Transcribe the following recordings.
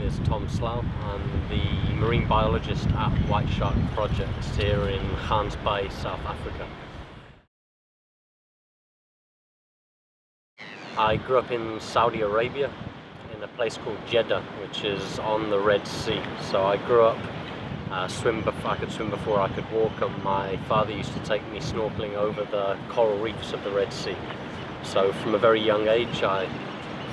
is Tom Slough. I'm the marine biologist at White Shark Projects here in Gansbaai, South Africa. I grew up in Saudi Arabia in a place called Jeddah, which is on the Red Sea. So I grew up I could swim before I could walk, and my father used to take me snorkeling over the coral reefs of the Red Sea. So from a very young age I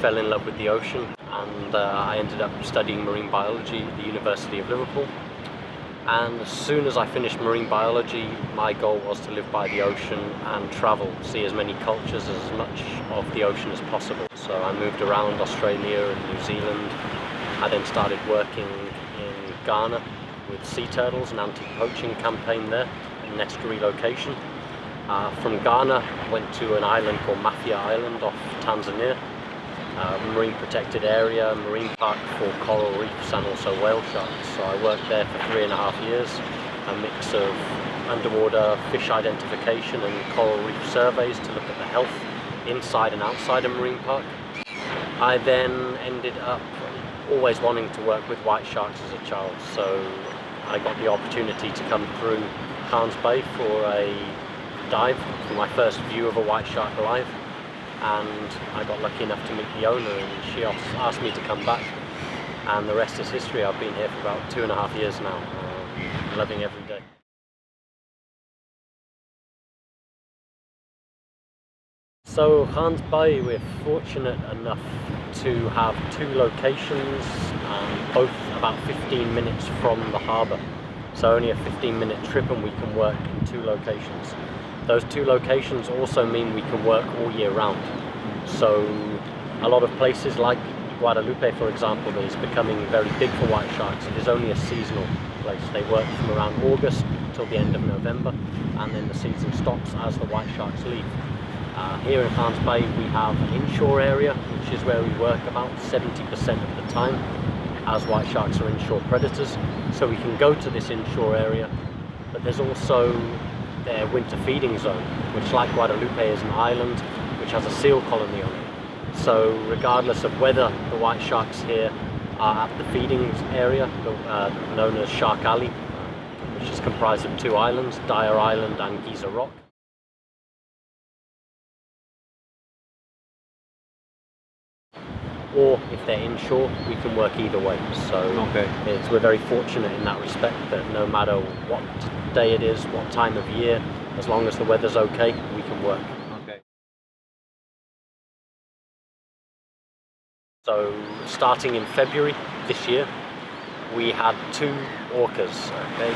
fell in love with the ocean, and I ended up studying marine biology at the University of Liverpool. And as soon as I finished marine biology, my goal was to live by the ocean and travel, see as many cultures, as much of the ocean as possible. So I moved around Australia and New Zealand. I then started working in Ghana with sea turtles, an anti-poaching campaign there, and nest relocation. From Ghana, went to an island called Mafia Island off Tanzania, marine protected area, marine park for coral reefs and also whale sharks. So I worked there for 3.5 years, a mix of underwater fish identification and coral reef surveys to look at the health inside and outside a marine park. I then ended up always wanting to work with white sharks as a child, so I got the opportunity to come through Gansbaai for a dive, for my first view of a white shark live, and I got lucky enough to meet the owner, and she asked me to come back, and the rest is history. I've been here for about 2.5 years now, loving every day. So Gansbaai, we're fortunate enough to have 2 locations, both about 15 minutes from the harbour. So only a 15-minute trip, and we can work in 2 locations. Those 2 locations also mean we can work all year round. So a lot of places like Guadeloupe, for example, is becoming very big for white sharks. It is only a seasonal place. They work from around August till the end of November, and then the season stops as the white sharks leave. Here in Gansbaai we have an inshore area, which is where we work about 70% of the time, as white sharks are inshore predators. So we can go to this inshore area, but there's also their winter feeding zone, which, like Guadeloupe, is an island which has a seal colony on it. So regardless of whether the white sharks here are at the feeding area, known as Shark Alley, which is comprised of 2 islands, Dyer Island and Giza Rock, or if they're inshore, we can work either way. So we're very fortunate in that respect, that no matter what day it is, what time of year, as long as the weather's okay, we can work. So starting in February this year, we had 2 orcas.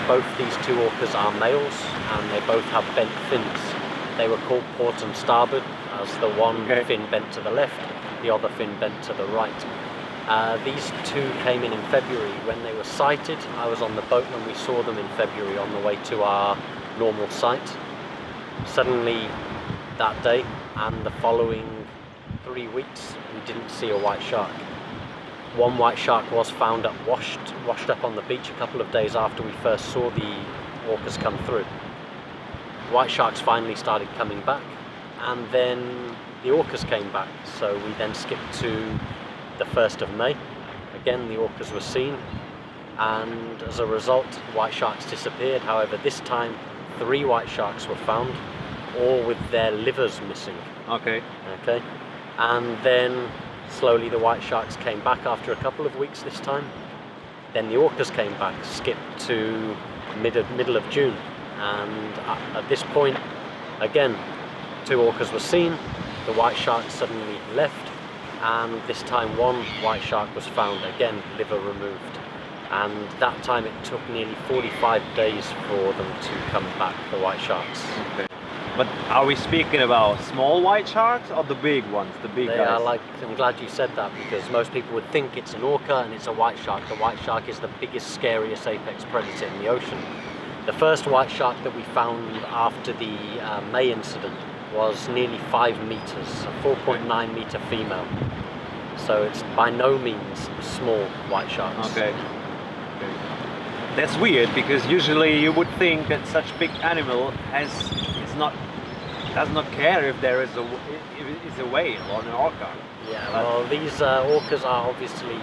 Both these 2 orcas are males, and they both have bent fins. They were called port and starboard, as the one fin bent to the left, the other fin bent to the right. These 2 came in February. When they were sighted, I was on the boat when we saw them in February on the way to our normal site. Suddenly that day and the following 3 weeks, we didn't see a white shark. One white shark was found washed up on the beach a couple of days after we first saw the orcas come through. White sharks finally started coming back, and then the orcas came back. So we then skipped to the 1st of May. Again, the orcas were seen, and as a result, white sharks disappeared. However, this time 3 white sharks were found, all with their livers missing. And then slowly the white sharks came back after a couple of weeks this time. Then the orcas came back, skipped to middle of June, and at this point, again, 2 orcas were seen. The white sharks suddenly left, and this time 1 white shark was found, again liver removed, and that time it took nearly 45 days for them to come back, the white sharks. But are we speaking about small white sharks or the big ones, the big guys? Are I'm glad you said that, because most people would think it's an orca and it's a white shark. The white shark is the biggest, scariest apex predator in the ocean. The first white shark that we found after the May incident was nearly 5 meters, a 4.9 meter female. So it's by no means small white sharks. That's weird, because usually you would think that such big animal it's not does not care if there is a whale or an orca. Yeah, well, these orcas are obviously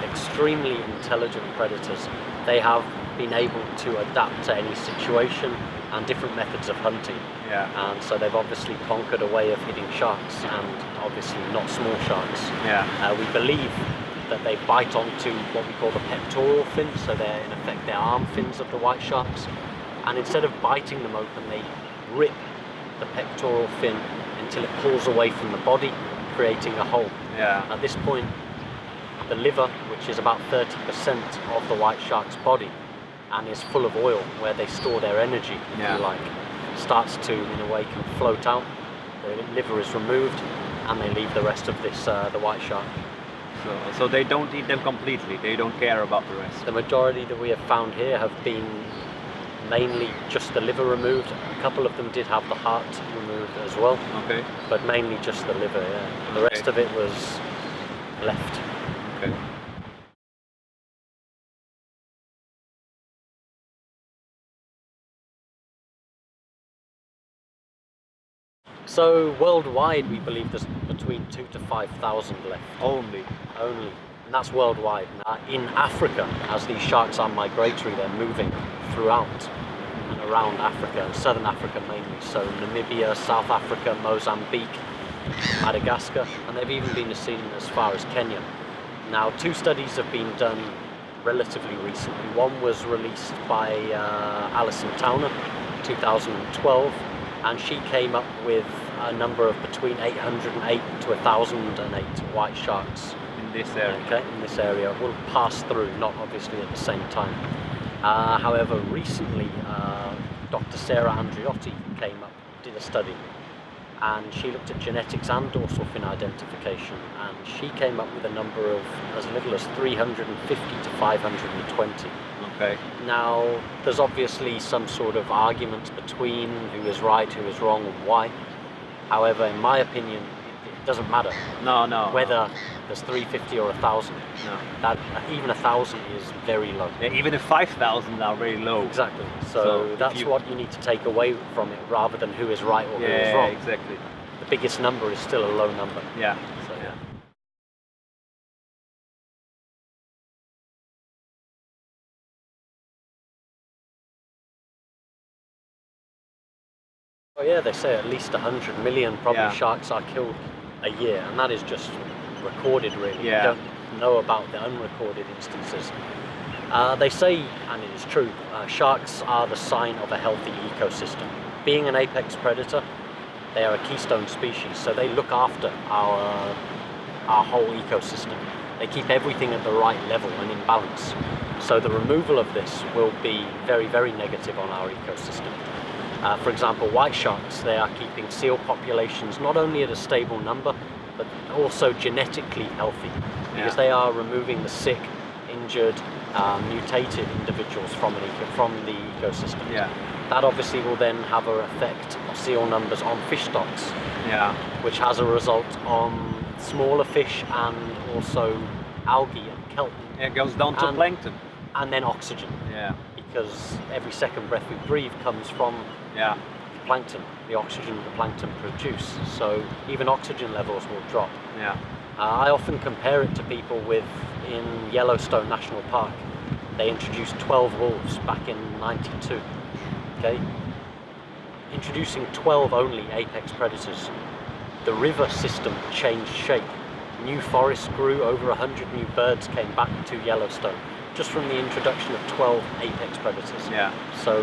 extremely intelligent predators. They have been able to adapt to any situation and different methods of hunting. Yeah. And so they've obviously conquered a way of hitting sharks, and obviously not small sharks. Yeah. We believe that they bite onto what we call the pectoral fins, so they're in effect the arm fins of the white sharks. And instead of biting them open, they rip the pectoral fin until it pulls away from the body, creating a hole. Yeah. At this point, the liver, which is about 30% of the white shark's body and is full of oil, where they store their energy, if you like, starts to, in a way, can float out. The liver is removed and they leave the rest of this, the white shark. So they don't eat them completely, they don't care about the rest. The majority that we have found here have been mainly just the liver removed. A couple of them did have the heart removed as well. Okay. But mainly just the liver, yeah. The rest of it was left. Okay. So worldwide, we believe there's between 2,000 to 5,000 left. Only. And that's worldwide. Now, in Africa, as these sharks are migratory, they're moving throughout and around Africa, Southern Africa mainly. So Namibia, South Africa, Mozambique, Madagascar, and they've even been seen as far as Kenya. Now, 2 studies have been done relatively recently. One was released by Alison Towner, 2012, and she came up with a number of between 808 to 1,008 white sharks. In this area. Okay, in this area. Will pass through, not obviously at the same time. However, recently, Dr. Sarah Andriotti came up, did a study, and she looked at genetics and dorsal fin identification, and she came up with a number of as little as 350 to 520. Okay. Now, there's obviously some sort of argument between who is right, who is wrong, and why. However, in my opinion, it doesn't matter. No. Whether there's 350 or 1,000. No. That even 1,000 is very low. Yeah, even if 5,000 are very low. Exactly. So that's what you need to take away from it, rather than who is right or who is wrong. Yeah, exactly. The biggest number is still a low number. Yeah. So, yeah. Oh yeah, they say at least 100 million probably sharks are killed a year, and that is just recorded really. Yeah. We don't know about the unrecorded instances. They say, and it is true, sharks are the sign of a healthy ecosystem. Being an apex predator, they are a keystone species, so they look after our whole ecosystem. They keep everything at the right level and in balance. So the removal of this will be very, very negative on our ecosystem. For example, white sharks, they are keeping seal populations not only at a stable number, but also genetically healthy, because they are removing the sick, injured, mutated individuals from the ecosystem. Yeah. That obviously will then have an effect of seal numbers on fish stocks, which has a result on smaller fish and also algae and kelp. It goes down to plankton. And then oxygen. Yeah. Because every second breath we breathe comes from plankton, the oxygen the plankton produce. So even oxygen levels will drop. Yeah. I often compare it to people with, in Yellowstone National Park, they introduced 12 wolves back in '92. Okay? Introducing 12 only apex predators, the river system changed shape. New forests grew, over 100 new birds came back to Yellowstone, just from the introduction of 12 apex predators. Yeah. So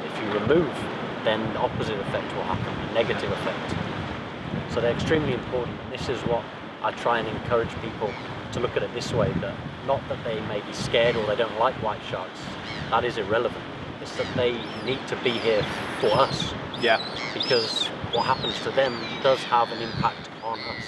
if you remove, then the opposite effect will happen, a negative effect. So they're extremely important, and this is what I try and encourage people to look at it this way, that not that they may be scared or they don't like white sharks, that is irrelevant. It's that they need to be here for us. Yeah. Because what happens to them does have an impact on us.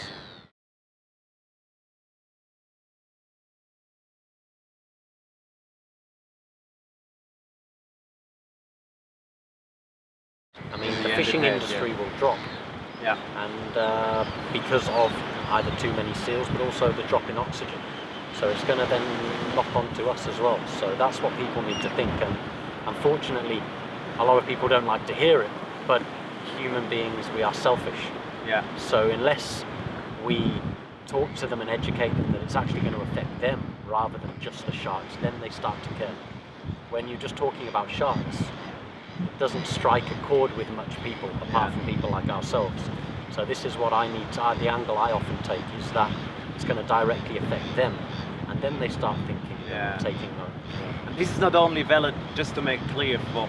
I mean, the fishing industry will drop. Yeah. And because of either too many seals, but also the drop in oxygen. So it's going to then knock onto us as well. So that's what people need to think. And unfortunately, a lot of people don't like to hear it, but human beings, we are selfish. Yeah. So unless we talk to them and educate them that it's actually going to affect them rather than just the sharks, then they start to care. When you're just talking about sharks, it doesn't strike a chord with much people, apart from people like ourselves. So this is what I need to, the angle I often take is that it's going to directly affect them, and then they start thinking, taking note. And this is not only valid, just to make clear, for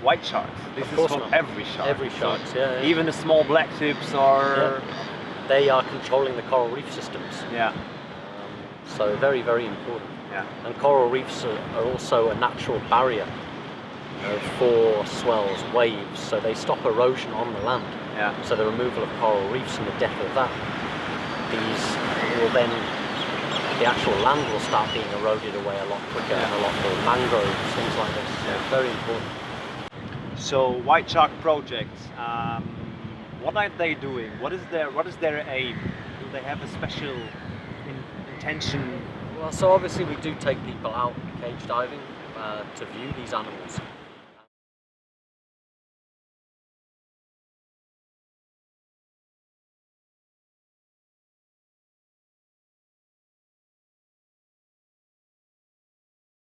white sharks. This is for every shark. Every shark, yeah. Even the small black tips are... They are controlling the coral reef systems. Yeah. So very, very important. Yeah. And coral reefs are also a natural barrier for swells, waves, so they stop erosion on the land. Yeah. So the removal of coral reefs and the death of that, these will then, the actual land will start being eroded away a lot quicker, and a lot more mangroves, things like this. So very important. So white shark projects, what are they doing? What is their aim? Do they have a special intention? Well, so obviously we do take people out cage diving to view these animals.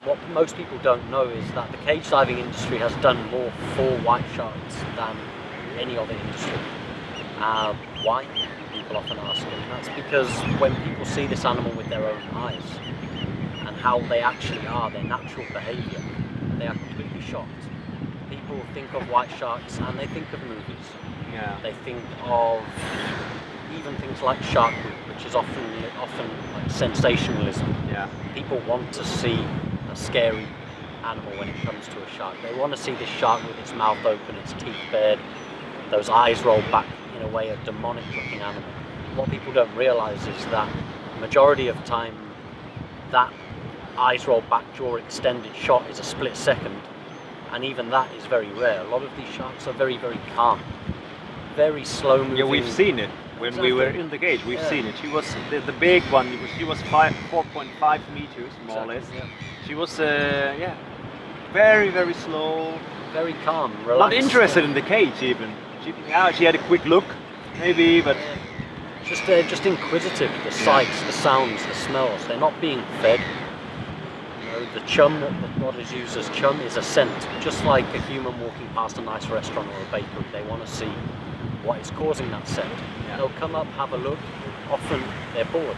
What most people don't know is that the cage diving industry has done more for white sharks than any other industry. Why? People often ask, and that's because when people see this animal with their own eyes and how they actually are, their natural behaviour, they are completely shocked. People think of white sharks and they think of movies. Yeah. They think of even things like Shark Week, which is often like sensationalism. Yeah. People want to see a scary animal when it comes to a shark. They want to see this shark with its mouth open, its teeth bared, those eyes rolled back, in a way a demonic looking animal. What people don't realise is that the majority of time that eyes rolled back, jaw extended shot is a split second, and even that is very rare. A lot of these sharks are very, very calm, very slow moving. Yeah, we've seen it when we were in the cage. We've seen it. She was the big one. She was 4.5 meters more or less. Yeah. She was very, very slow, very calm, relaxed. Not interested in the cage even. She had a quick look, maybe, but just inquisitive. The sights, the sounds, the smells. They're not being fed. You know, the chum, what is used as chum, is a scent. Just like a human walking past a nice restaurant or a bakery, they want to see what is causing that scent. Yeah. They'll come up, have a look. Often they're bored.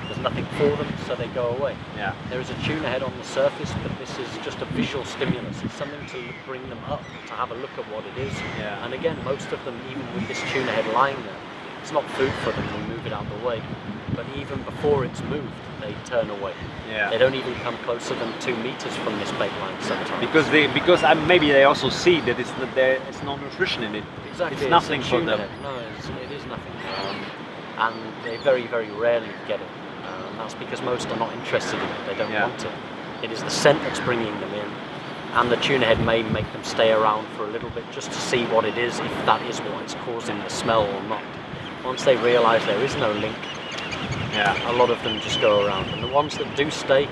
There's nothing for them, so they go away. Yeah. There is a tuna head on the surface, but this is just a visual stimulus. It's something to bring them up, to have a look at what it is. Yeah. And again, most of them, even with this tuna head lying there, it's not food for them, we move it out of the way. But even before it's moved, they turn away. Yeah. They don't even come closer than 2 meters from this bait line sometimes. Because maybe they also see that it's no nutrition in it. Exactly. It's nothing for them. Head. No, it is nothing. And they very, very rarely get it. That's because most are not interested in it, they don't want it. It is the scent that's bringing them in, and the tuna head may make them stay around for a little bit just to see what it is, if that is what is causing the smell or not. Once they realise there is no link, a lot of them just go around, and the ones that do stay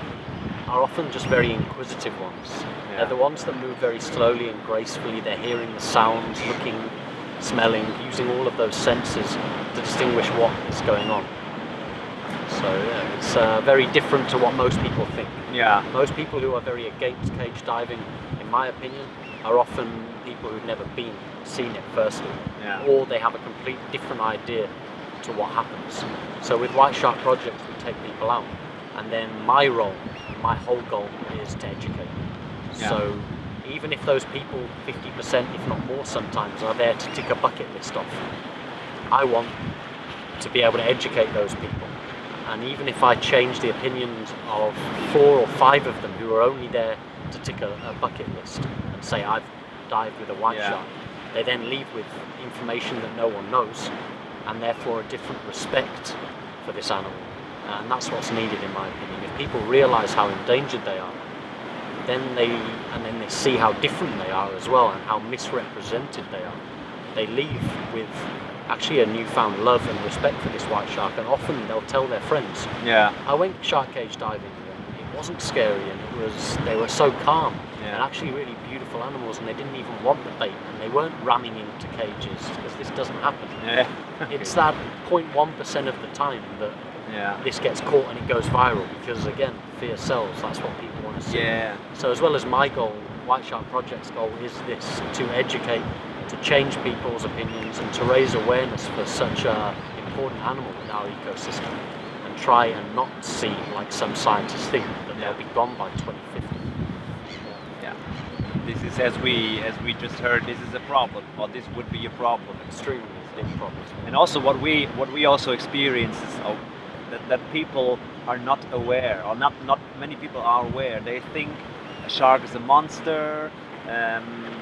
are often just very inquisitive ones. Yeah. They're the ones that move very slowly and gracefully, they're hearing the sounds, looking, smelling, using all of those senses to distinguish what is going on. So it's very different to what most people think. Yeah. Most people who are very against cage diving, in my opinion, are often people who've never seen it firstly, or they have a complete different idea to what happens. So with White Shark Projects, we take people out, and then my whole goal is to educate. Yeah. So even if those people, 50%, if not more sometimes, are there to tick a bucket list off, I want to be able to educate those people. And even if I change the opinions of 4 or 5 of them who are only there to tick a bucket list and say I've dived with a white shark, they then leave with information that no one knows, and therefore a different respect for this animal. And that's what's needed, in my opinion. If people realise how endangered they are, then they see how different they are as well, and how misrepresented they are, they leave with actually a newfound love and respect for this white shark, and often they'll tell their friends. Yeah. I went shark cage diving, and it wasn't scary, and they were so calm and Yeah. actually really beautiful animals, and they didn't even want the bait, and they weren't ramming into cages because this doesn't happen. Yeah. It's that 0.1% of the time that Yeah. this gets caught and it goes viral, because again, fear sells. That's what people want to see. Yeah. So as well as my goal, White Shark Project's goal is this: to educate, to change people's opinions, and to raise awareness for such a important animal in our ecosystem, and try and not see, like some scientists think, that they'll be gone by 2050. Yeah. This is, as we just heard, this is a problem, or this would be a problem. Extremely big problems. And also what we also experience is that people are not aware, or not many people are aware. They think a shark is a monster.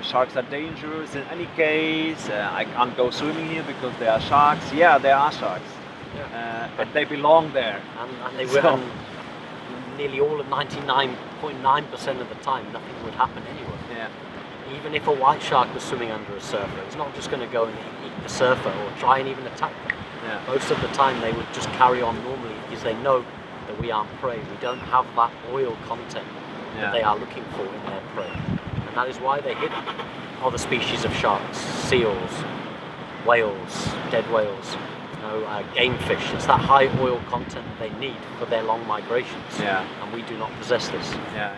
Sharks are dangerous in any case. I can't go swimming here because there are sharks. Yeah, there are sharks, but they belong there. And they were, and nearly all of 99.9% of the time, nothing would happen anyway. Yeah. Even if a white shark was swimming under a surfer, it's not just going to go and eat the surfer or try and even attack them. Yeah. Most of the time they would just carry on normally, because they know that we aren't prey. We don't have that oil content that they are looking for in their prey. And that is why they hit other species of sharks, seals, whales, dead whales, game fish. It's that high oil content they need for their long migrations. Yeah. And we do not possess this. Yeah.